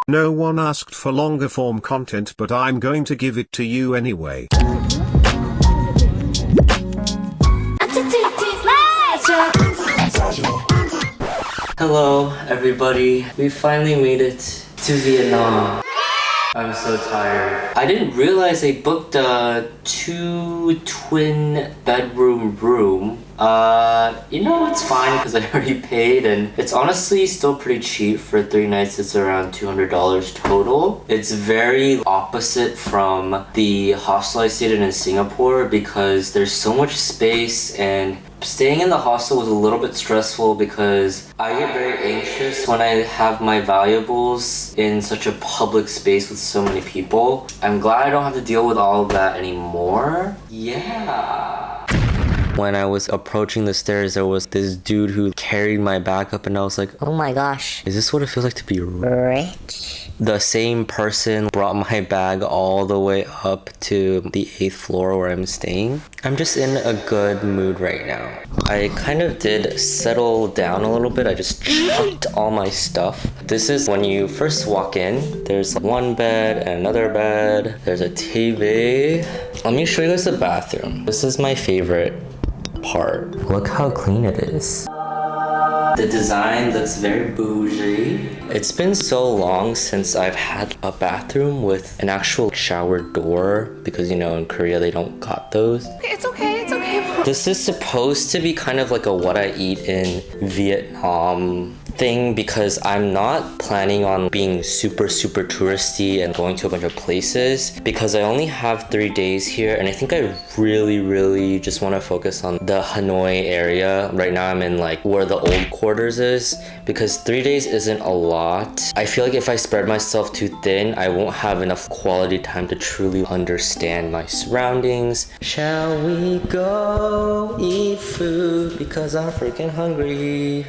No one asked for longer form content, but I'm going to give it to you anyway. Hello everybody, we finally made it to Vietnam. I'm so tired. I didn't realize they booked a 2 twin bedroom room. You know, it's fine because I already paid, and it's honestly still pretty cheap. For 3 nights it's around $200 total. It's very opposite from the hostel I stayed in Singapore because there's so much space, and staying in the hostel was a little bit stressful because I get very anxious when I have my valuables in such a public space with so many people. I'm glad I don't have to deal with all of that anymore. Yeah. When I was approaching the stairs, there was this dude who carried my bag up, and I was like, oh my gosh. Is this what it feels like to be Rich? The same person brought my bag all the way up to the 8th floor where I'm staying. I'm just in a good mood right now. I kind of did settle down a little bit. I just chucked all my stuff. This is when you first walk in. There's one bed and another bed. There's a TV. Let me show you guys the bathroom. This is my favorite part. Look how clean it is. The design looks very bougie. It's been so long since I've had a bathroom with an actual shower door because, you know, in Korea they don't got those. It's okay, it's okay. This is supposed to be kind of like a what I eat in Vietnam thing because I'm not planning on being super touristy and going to a bunch of places because I only have 3 days here, and I think I really just want to focus on the Hanoi area. Right now I'm in like where the old quarters is because 3 days isn't a lot. I feel like if I spread myself too thin, I won't have enough quality time to truly understand my surroundings. Shall we go eat food because I'm freaking hungry?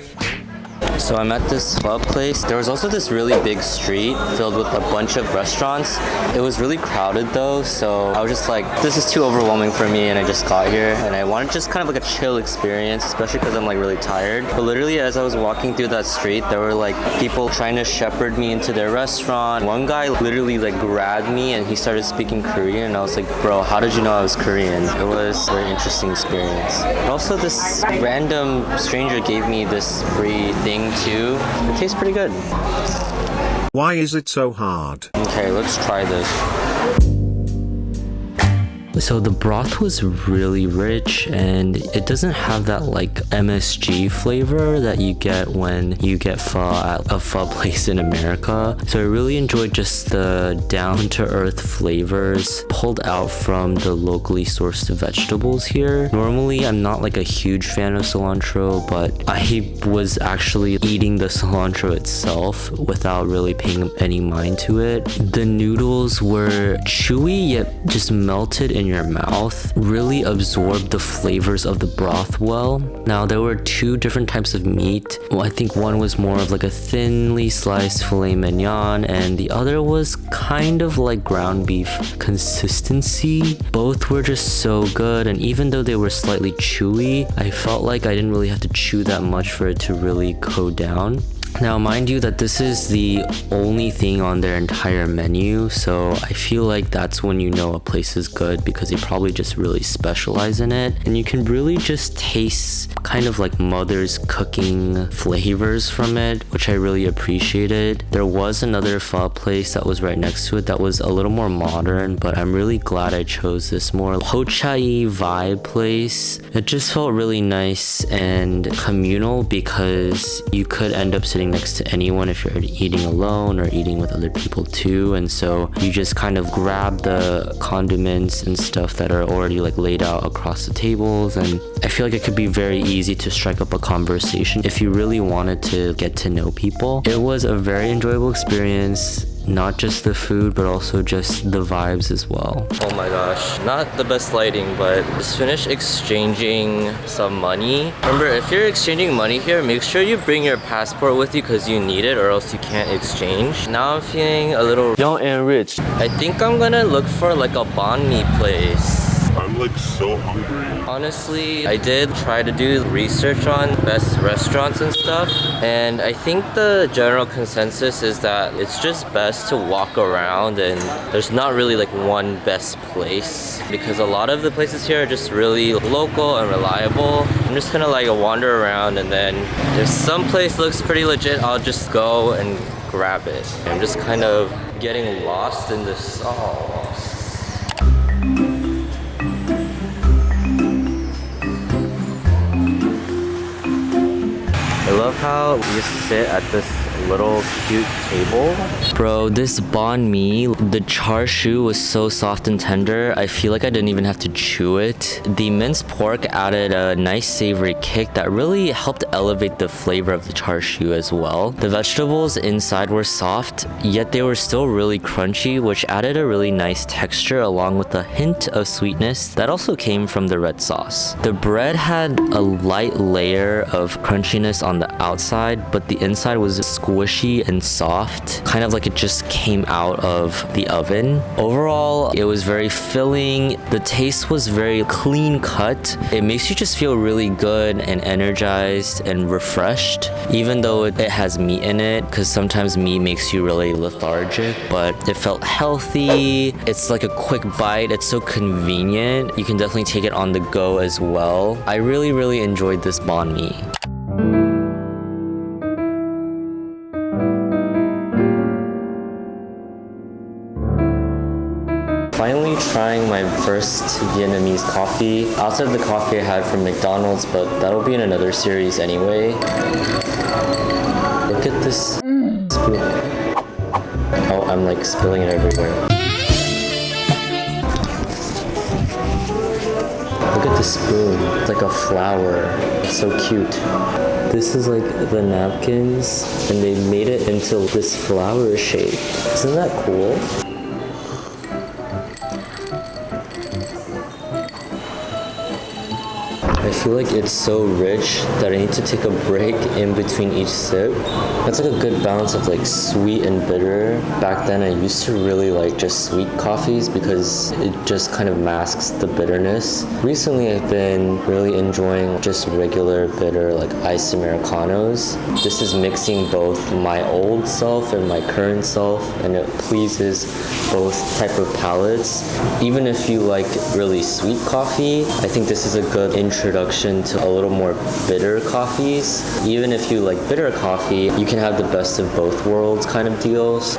So I'm at this club place. There was also this really big street filled with a bunch of restaurants. It was really crowded though, so I was just like, this is too overwhelming for me, and I just got here and I wanted just kind of like a chill experience, especially because I'm like really tired. But literally as I was walking through that street, there were like people trying to shepherd me into their restaurant. One guy literally like grabbed me and he started speaking Korean, and I was like, bro, how did you know I was Korean? It was a very interesting experience. But also this random stranger gave me this free thing too. It tastes pretty good. Why is it so hard? Okay, let's try this. So the broth was really rich, and it doesn't have that like MSG flavor that you get when you get pho at a pho place in America. So I really enjoyed just the down-to-earth flavors pulled out from the locally sourced vegetables here. Normally I'm not like a huge fan of cilantro, but I was actually eating the cilantro itself without really paying any mind to it. The noodles were chewy yet just melted in your mouth, really absorbed the flavors of the broth well. Now there were 2 different types of meat. Well, I think one was more of like a thinly sliced filet mignon, and the other was kind of like ground beef consistency. Both were just so good, and even though they were slightly chewy, I felt like I didn't really have to chew that much for it to really go down. Now, mind you that this is the only thing on their entire menu, so I feel like that's when you know a place is good because they probably just really specialize in it, and you can really just taste kind of like mother's cooking flavors from it, which I really appreciated. There was another pho place that was right next to it that was a little more modern, but I'm really glad I chose this more Ho Chai vibe place. It just felt really nice and communal because you could end up sitting next to anyone if you're eating alone or eating with other people too, and so you just kind of grab the condiments and stuff that are already like laid out across the tables, and I feel like it could be very easy to strike up a conversation if you really wanted to get to know people. It was a very enjoyable experience. Not just the food, but also just the vibes as well. Oh my gosh, not the best lighting, but just finished exchanging some money. Remember, if you're exchanging money here, make sure you bring your passport with you because you need it or else you can't exchange. Now I'm feeling a little young and rich. I think I'm gonna look for like a banh mi place. I'm like like so hungry. Honestly, I did try to do research on best restaurants and stuff, and I think the general consensus is that it's just best to walk around, and there's not really like one best place because a lot of the places here are just really local and reliable. I'm just gonna like wander around, and then if some place looks pretty legit, I'll just go and grab it. I'm just kind of getting lost in the sauce. I love how you sit at this little cute table. Bro, this banh mi, the char siu was so soft and tender. I feel like I didn't even have to chew it. The minced pork added a nice savory kick that really helped elevate the flavor of the char siu as well. The vegetables inside were soft, yet they were still really crunchy, which added a really nice texture along with a hint of sweetness that also came from the red sauce. The bread had a light layer of crunchiness on the outside, but the inside was squishy and soft, kind of like it just came out of the oven. Overall, it was very filling. The taste was very clean cut. It makes you just feel really good and energized and refreshed, even though it has meat in it, because sometimes meat makes you really lethargic, but it felt healthy. It's like a quick bite. It's so convenient. You can definitely take it on the go as well. I really enjoyed this banh mi. Finally trying my first Vietnamese coffee. Outside of the coffee I had from McDonald's, but that'll be in another series anyway. Look at this spoon. Oh, I'm like spilling it everywhere. Look at the spoon. It's like a flower. It's so cute. This is like the napkins, and they made it into this flower shape. Isn't that cool? I feel like it's so rich that I need to take a break in between each sip. That's like a good balance of like sweet and bitter. Back then I used to really like just sweet coffees because it just kind of masks the bitterness. Recently I've been really enjoying just regular bitter like iced Americanos. This is mixing both my old self and my current self, and it pleases both type of palates. Even if you like really sweet coffee, I think this is a good introduction to a little more bitter coffees. Even if you like bitter coffee, you can have the best of both worlds kind of deals.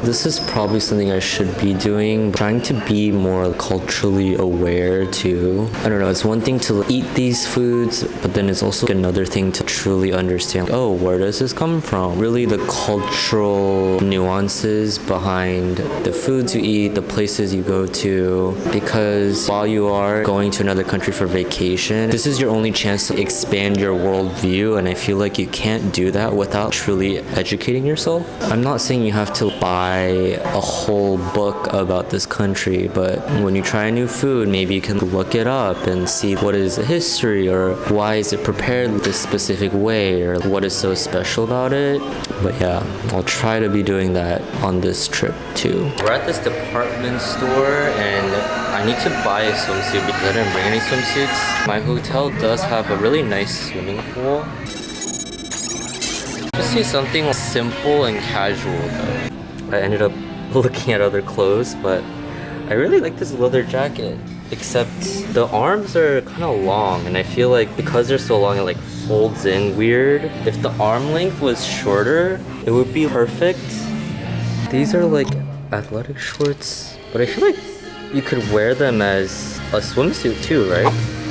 This is probably something I should be doing, trying to be more culturally aware too. I don't know, it's one thing to eat these foods, but then it's also another thing to truly understand, oh, where does this come from? Really the cultural nuances behind the foods you eat, the places you go to, because while you are going to another country for vacation, this is your only chance to expand your worldview, and I feel like you can't do that without truly educating yourself. I'm not saying you have to buy a whole book about this country, but when you try a new food, maybe you can look it up and see what is the history, or why is it prepared this specific way, or what is so special about it. But yeah, I'll try to be doing that on this trip too. We're at this department store and I need to buy a swimsuit because I didn't bring any swimsuits. My hotel does have a really nice swimming pool. Just say something simple and casual though. I ended up looking at other clothes, but I really like this leather jacket, except the arms are kind of long, and I feel like because they're so long it like folds in weird. If the arm length was shorter, it would be perfect. These are like athletic shorts, but I feel like you could wear them as a swimsuit too, right?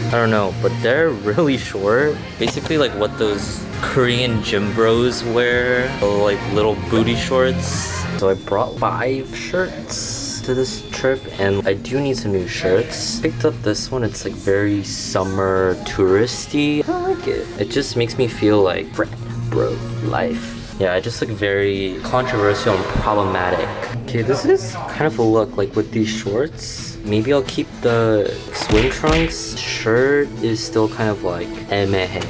I don't know, but they're really short. Basically like what those Korean gym bros wear, like little booty shorts. So I brought 5 shirts to this trip, and I do need some new shirts. Picked up this one. It's like very summer touristy. I like it. It just makes me feel like frat bro life. Yeah, I just look very controversial and problematic. Okay, this is kind of a look like with these shorts. Maybe I'll keep the swim trunks. Shirt is still kind of like meh.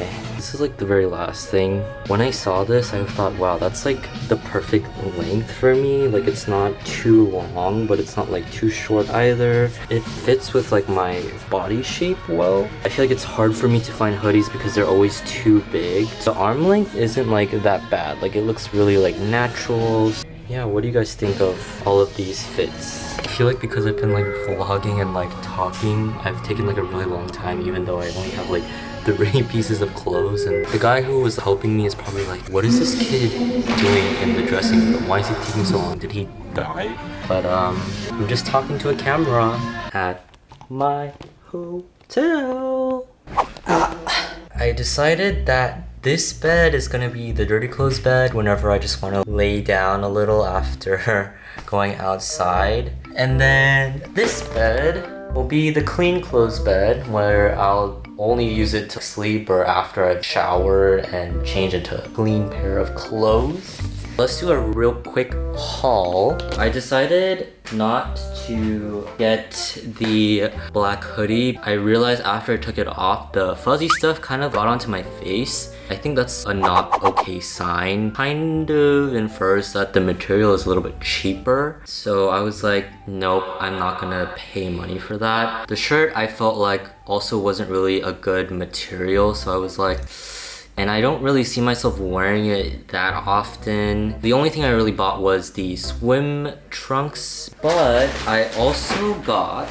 this is like the very last thing. When I saw this, I thought, wow, that's like the perfect length for me. Like it's not too long, but it's not like too short either. It fits with like my body shape well. I feel like it's hard for me to find hoodies because they're always too big. The arm length isn't like that bad. Like it looks really like natural. Yeah, what do you guys think of all of these fits? I feel like because I've been like vlogging and like talking, I've taken like a really long time even though I only have like 3 pieces of clothes, and the guy who was helping me is probably like, what is this kid doing in the dressing room? Why is he taking so long? Did he die? But I'm just talking to a camera at my hotel. I decided that this bed is gonna be the dirty clothes bed whenever I just want to lay down a little after going outside. And then this bed will be the clean clothes bed where I'll only use it to sleep or after I've showered and changed into a clean pair of clothes. Let's do a real quick haul. I decided not to get the black hoodie. I realized after I took it off, the fuzzy stuff kind of got onto my face. I think that's a not okay sign. Kind of infers that the material is a little bit cheaper. So I was like, nope, I'm not gonna pay money for that. The shirt I felt like also wasn't really a good material. So I was like, and I don't really see myself wearing it that often. The only thing I really bought was the swim trunks, but I also got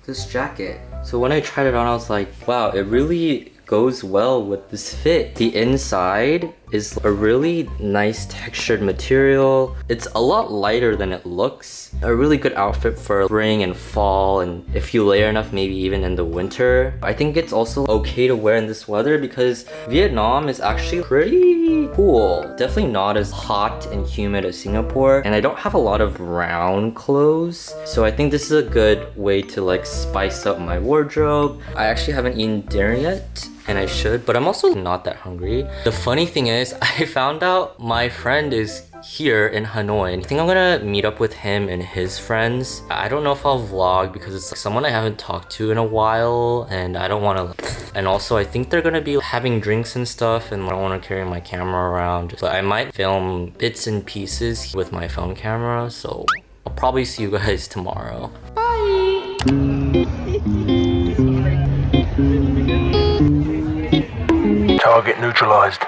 this jacket. So when I tried it on, I was like, wow, it really goes well with this fit. The inside is a really nice textured material. It's a lot lighter than it looks. A really good outfit for spring and fall, and if you layer enough, maybe even in the winter. I think it's also okay to wear in this weather because Vietnam is actually pretty cool. Definitely not as hot and humid as Singapore, and I don't have a lot of round clothes, so I think this is a good way to like spice up my wardrobe. I actually haven't eaten dinner yet, and I should, but I'm also not that hungry. The funny thing is, I found out my friend is here in Hanoi. I think I'm gonna meet up with him and his friends. I don't know if I'll vlog because it's someone I haven't talked to in a while, and I don't want to. And also, I think they're gonna be having drinks and stuff, and I don't want to carry my camera around. So I might film bits and pieces with my phone camera. So I'll probably see you guys tomorrow. Bye. Target neutralized.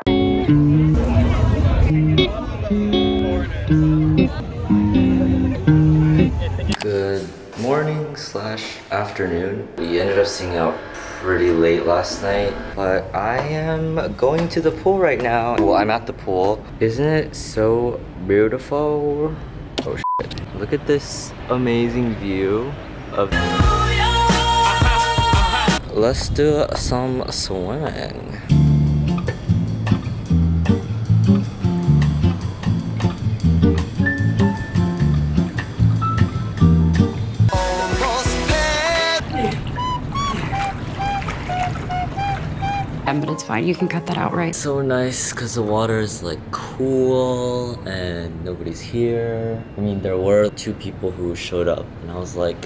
Good morning / afternoon. We ended up staying out pretty late last night, but I am going to the pool right now. Well, I'm at the pool. Isn't it so beautiful? Oh shit. Look at this amazing view of... Let's do some swimming. But it's fine, you can cut that out, right? So nice because the water is like cool and nobody's here. I mean, there were 2 people who showed up and I was like,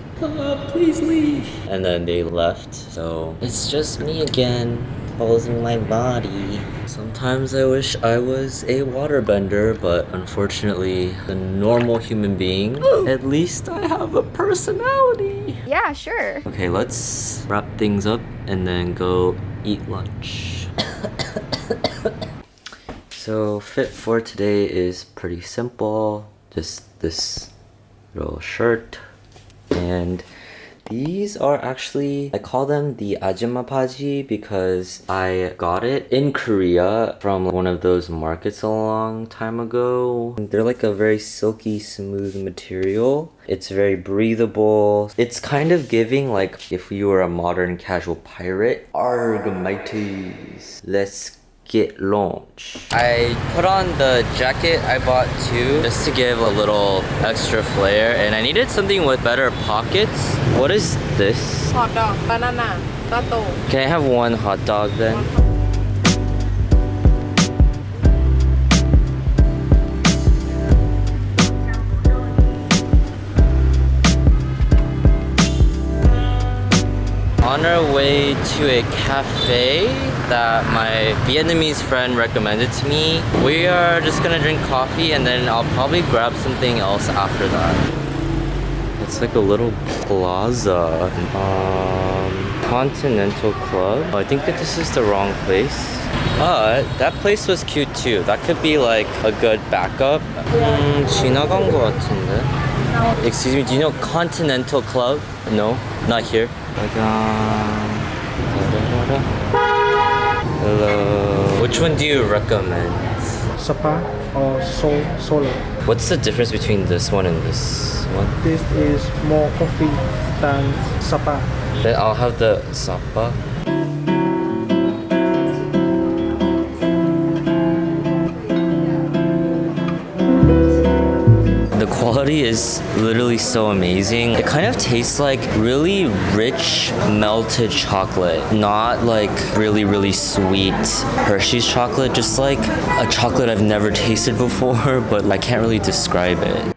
please leave. And then they left, so it's just me again, posing my body. Sometimes I wish I was a waterbender, but unfortunately, a normal human being, at least I have a personality. Yeah, sure. Okay, let's wrap things up and then go eat lunch. So fit for today is pretty simple. Just this little shirt, and these are actually, I call them the ajumma paji because I got it in Korea from one of those markets a long time ago. They're like a very silky, smooth material. It's very breathable. It's kind of giving like if you were a modern casual pirate. Arg mateys, let's get launched. I put on the jacket I bought too, just to give a little extra flair, and I needed something with better pockets. What is this? Hot dog, banana, tato. Can I have one hot dog then? on our way to a cafe that my Vietnamese friend recommended to me. We are just gonna drink coffee and then I'll probably grab something else after that. It's like a little plaza. Continental Club. I think that this is the wrong place. That place was cute too. That could be like a good backup. 지나간 것 같은데. Excuse me, do you know Continental Club? No, not here. Hello. Which one do you recommend? Sapa or Solo. What's the difference between this one and this one? This is more coffee than Sapa. Then I'll have the Sapa. The quality is literally so amazing. It kind of tastes like really rich melted chocolate, not like really sweet Hershey's chocolate, just like a chocolate I've never tasted before, but I can't really describe it.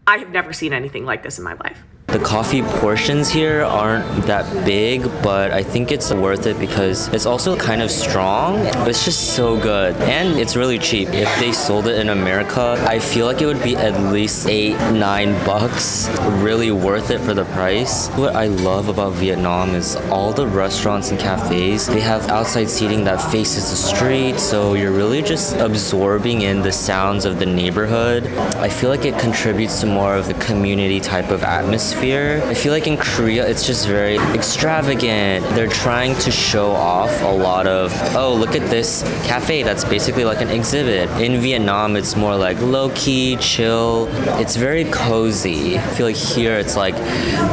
I have never seen anything like this in my life. The coffee portions here aren't that big, but I think it's worth it because it's also kind of strong. It's just so good. And it's really cheap. If they sold it in America, I feel like it would be at least $8-9. Really worth it for the price. What I love about Vietnam is all the restaurants and cafes, they have outside seating that faces the street, so you're really just absorbing in the sounds of the neighborhood. I feel like it contributes to more of the community type of atmosphere. I feel like in Korea it's just very extravagant. They're trying to show off a lot of, oh, look at this cafe that's basically like an exhibit. In Vietnam it's more like low-key, chill. It's very cozy. I feel like here it's like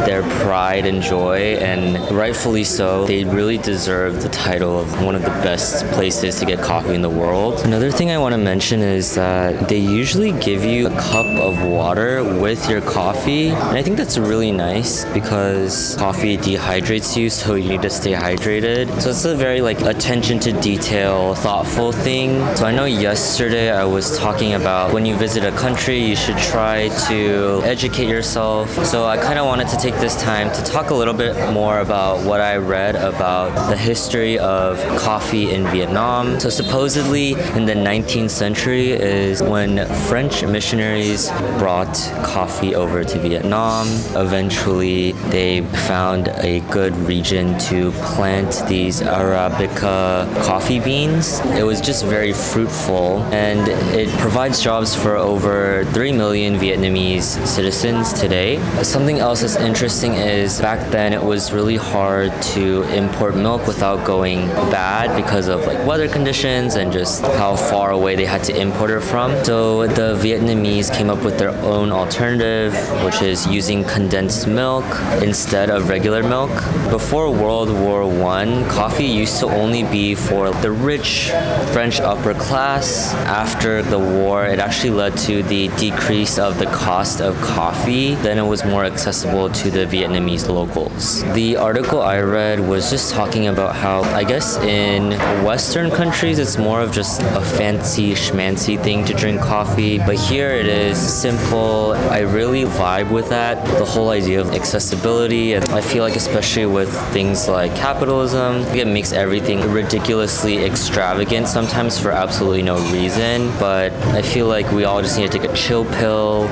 their pride and joy, and rightfully so. They really deserve the title of one of the best places to get coffee in the world. Another thing I want to mention is that they usually give you a cup of water with your coffee, and I think that's really nice because coffee dehydrates you, so you need to stay hydrated. So it's a very like attention to detail, thoughtful thing. So I know yesterday I was talking about when you visit a country, you should try to educate yourself. So I kind of wanted to take this time to talk a little bit more about what I read about the history of coffee in Vietnam. So supposedly in the 19th century is when French missionaries brought coffee over to Vietnam. Eventually, they found a good region to plant these Arabica coffee beans. It was just very fruitful, and it provides jobs for over 3 million Vietnamese citizens today. Something else that's interesting is back then it was really hard to import milk without going bad because of like weather conditions and just how far away they had to import it from. So the Vietnamese came up with their own alternative, which is using condensed milk instead of regular milk. Before World War I, coffee used to only be for the rich French upper class. After the war, it actually led to the decrease of the cost of coffee. Then it was more accessible to the Vietnamese locals. The article I read was just talking about how, I guess in Western countries, it's more of just a fancy schmancy thing to drink coffee. But here it is simple. I really vibe with that. The whole idea of accessibility, and I feel like especially with things like capitalism, it makes everything ridiculously extravagant sometimes for absolutely no reason. But I feel like we all just need to take a chill pill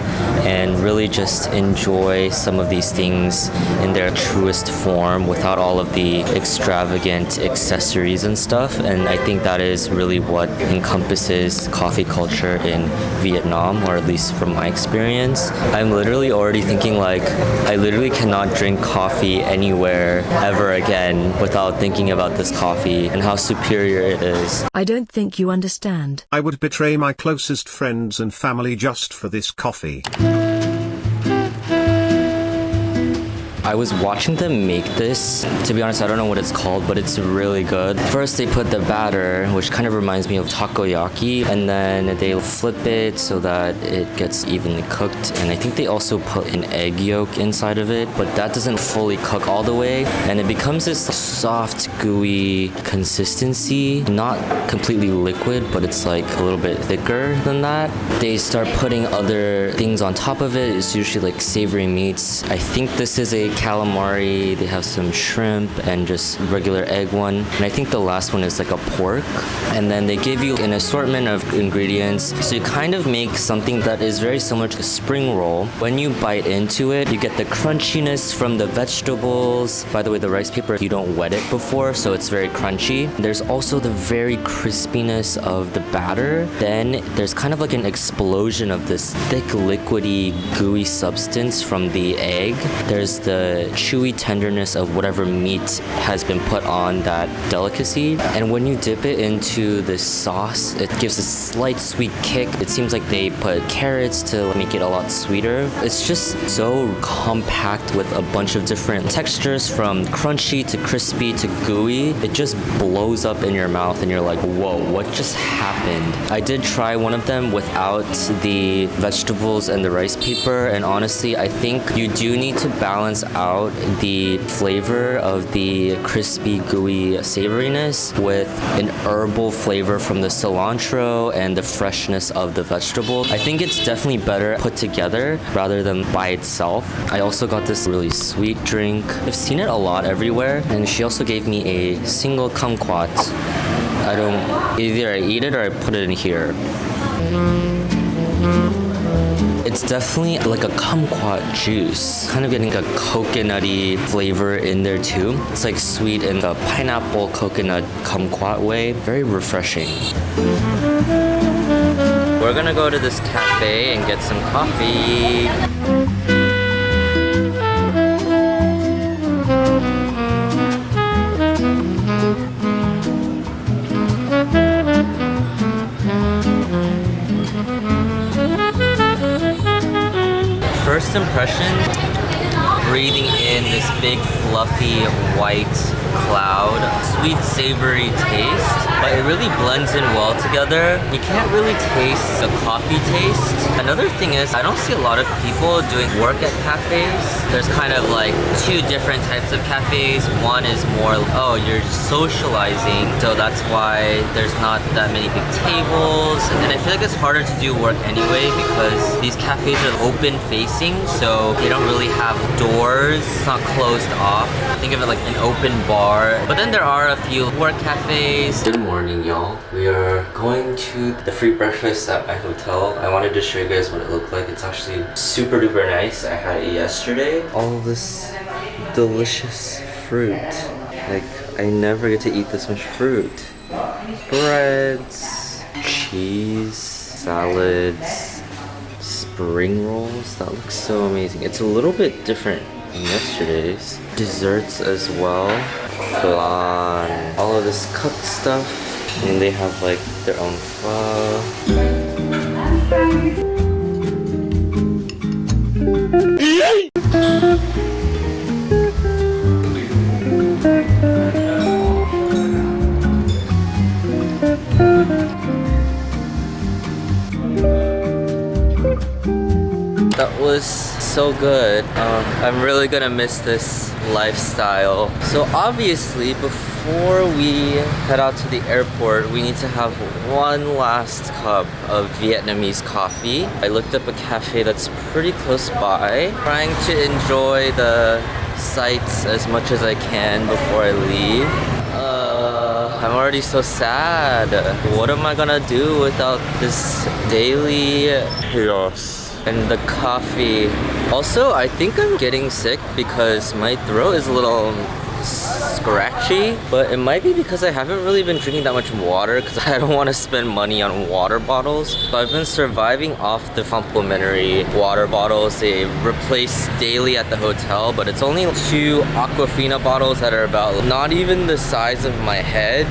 and really just enjoy some of these things in their truest form without all of the extravagant accessories and stuff. And I think that is really what encompasses coffee culture in Vietnam, or at least from my experience. I'm literally already thinking like I literally cannot drink coffee anywhere ever again without thinking about this coffee and how superior it is. I don't think you understand. I would betray my closest friends and family just for this coffee. I was watching them make this. To be honest, I don't know what it's called, but it's really good. First, they put the batter, which kind of reminds me of takoyaki, and then they flip it so that it gets evenly cooked. And I think they also put an egg yolk inside of it, but that doesn't fully cook all the way. And it becomes this soft, gooey consistency. Not completely liquid, but it's like a little bit thicker than that. They start putting other things on top of it. It's usually like savory meats. I think this is a calamari, they have some shrimp, and just regular egg one. And I think the last one is like a pork. And then they give you an assortment of ingredients. So you kind of make something that is very similar to a spring roll. When you bite into it, you get the crunchiness from the vegetables. By the way, the rice paper, you don't wet it before, so it's very crunchy. There's also the very crispiness of the batter. Then there's kind of like an explosion of this thick, liquidy, gooey substance from the egg. There's the chewy tenderness of whatever meat has been put on that delicacy. And when you dip it into this sauce, it gives a slight sweet kick. It seems like they put carrots to make it a lot sweeter. It's just so compact with a bunch of different textures from crunchy to crispy to gooey. It just blows up in your mouth and you're like, whoa, what just happened? I did try one of them without the vegetables and the rice paper, and honestly, I think you do need to balance out the flavor of the crispy, gooey savoriness with an herbal flavor from the cilantro and the freshness of the vegetable. I think it's definitely better put together rather than by itself. I also got this really sweet drink. I've seen it a lot everywhere, and she also gave me a single kumquat. Either I eat it or I put it in here. It's definitely like a kumquat juice. Kind of getting a coconutty flavor in there too. It's like sweet in the pineapple coconut kumquat way. Very refreshing. We're gonna go to this cafe and get some coffee. First impression, breathing in this big fluffy white cloud, sweet savory taste, but it really blends in well together. You can't really taste the coffee taste. Another thing is, I don't see a lot of people doing work at cafes. There's kind of like two different types of cafes. One is more, oh, you're socializing, so that's why there's not that many big tables. And I feel like it's harder to do work anyway because these cafes are open facing, so they don't really have doors. It's not closed off. Think of it like an open bar. But then there are a few work cafes. Good morning, y'all. We are going to the free breakfast at my hotel. I wanted to show you guys what it looked like. It's actually super duper nice. I had it yesterday. All this delicious fruit. Like, I never get to eat this much fruit. Breads, cheese, salads, spring rolls. That looks so amazing. It's a little bit different than yesterday's. Desserts as well. Flan. All of this cooked stuff. And they have like their own pho. That was so good. I'm really gonna miss this lifestyle. So obviously, before we head out to the airport, we need to have one last cup of Vietnamese coffee. I looked up a cafe that's pretty close by, trying to enjoy the sights as much as I can before I leave. I'm already so sad. What am I gonna do without this daily chaos? And the coffee. Also, I think I'm getting sick because my throat is a little scratchy, but it might be because I haven't really been drinking that much water because I don't want to spend money on water bottles. So I've been surviving off the complimentary water bottles they replace daily at the hotel, but it's only 2 Aquafina bottles that are about not even the size of my head.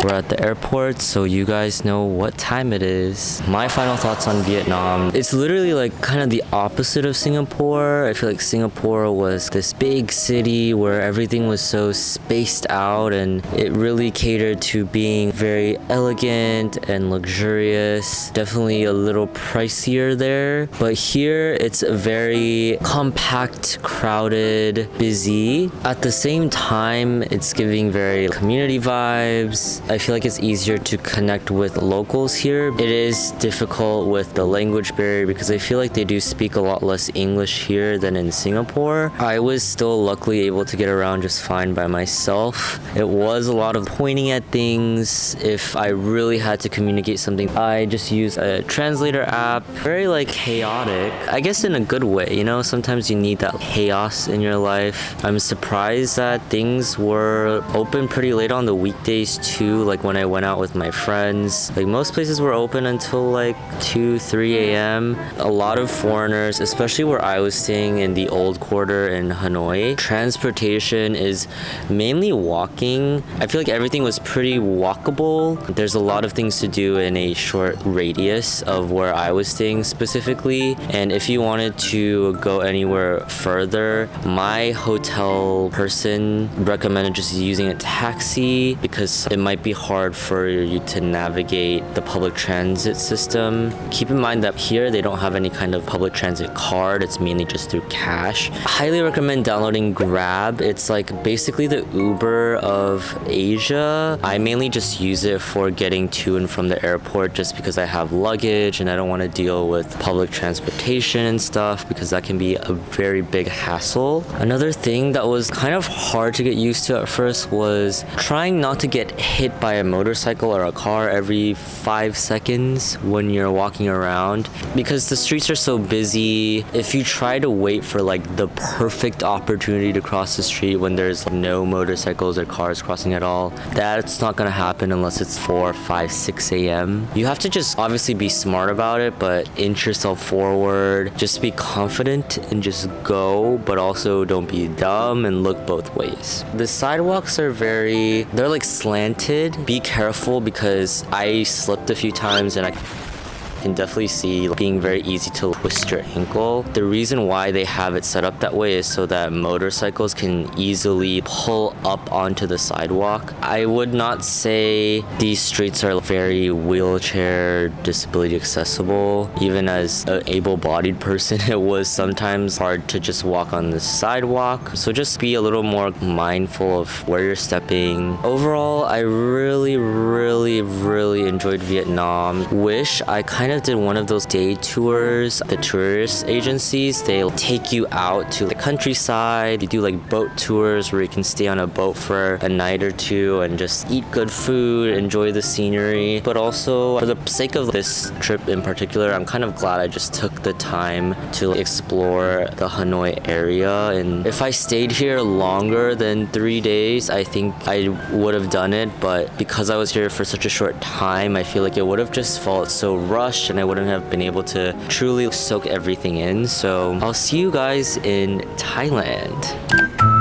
We're at the airport so you guys know what time it is. My final thoughts on Vietnam. It's literally like kind of the opposite of Singapore. I feel like Singapore was this big city where everything was so spaced out and it really catered to being very elegant and luxurious. Definitely a little pricier there. But here it's very compact, crowded, busy. At the same time, it's giving very community vibes. I feel like it's easier to connect with locals here. It is difficult with the language barrier because I feel like they do speak a lot less English here than in Singapore. I was still luckily able to get around just fine by myself. It was a lot of pointing at things. If I really had to communicate something, I just used a translator app. Very like chaotic, I guess in a good way, you know, sometimes you need that chaos in your life. I'm surprised that things were open pretty late on the weekdays too, like when I went out with my friends. Like most places were open until like 2-3 a.m. A lot of foreigners, especially where I was staying in the old quarter in Hanoi. Transportation is mainly walking. I feel like everything was pretty walkable. There's a lot of things to do in a short radius of where I was staying specifically. And if you wanted to go anywhere further, my hotel person recommended just using a taxi because it might be hard for you to navigate the public transit system. Keep in mind that here they don't have any kind of public transit card. It's mainly just through cash. I highly recommend downloading Grab. It's like basically the Uber of Asia. I mainly just use it for getting to and from the airport just because I have luggage and I don't want to deal with public transportation and stuff because that can be a very big hassle. Another thing that was kind of hard to get used to at first was trying not to get hit by a motorcycle or a car every 5 seconds when you're walking around because the streets are so busy. If you try to wait for like the perfect opportunity to cross the street when there's no motorcycles or cars crossing at all, that's not gonna happen unless it's 4, 5, 6 a.m. You have to just obviously be smart about it, but inch yourself forward, just be confident and just go, but also don't be dumb and look both ways. The sidewalks are they're like slanted. Be careful because I slipped a few times and I can definitely see being very easy to twist your ankle. The reason why they have it set up that way is so that motorcycles can easily pull up onto the sidewalk. I would not say these streets are very wheelchair disability accessible. Even as an able-bodied person, it was sometimes hard to just walk on the sidewalk. So just be a little more mindful of where you're stepping. Overall, I really enjoyed Vietnam. Wish I kind of did one of those day tours. The tourist agencies, they'll take you out to the countryside. You do like boat tours where you can stay on a boat for a night or two and just eat good food, enjoy the scenery. But also, for the sake of this trip in particular, I'm kind of glad I just took the time to explore the Hanoi area. And if I stayed here longer than 3 days, I think I would have done it. But because I was here for such a short time, I feel like it would have just felt so rushed and I wouldn't have been able to truly soak everything in. So I'll see you guys in Thailand.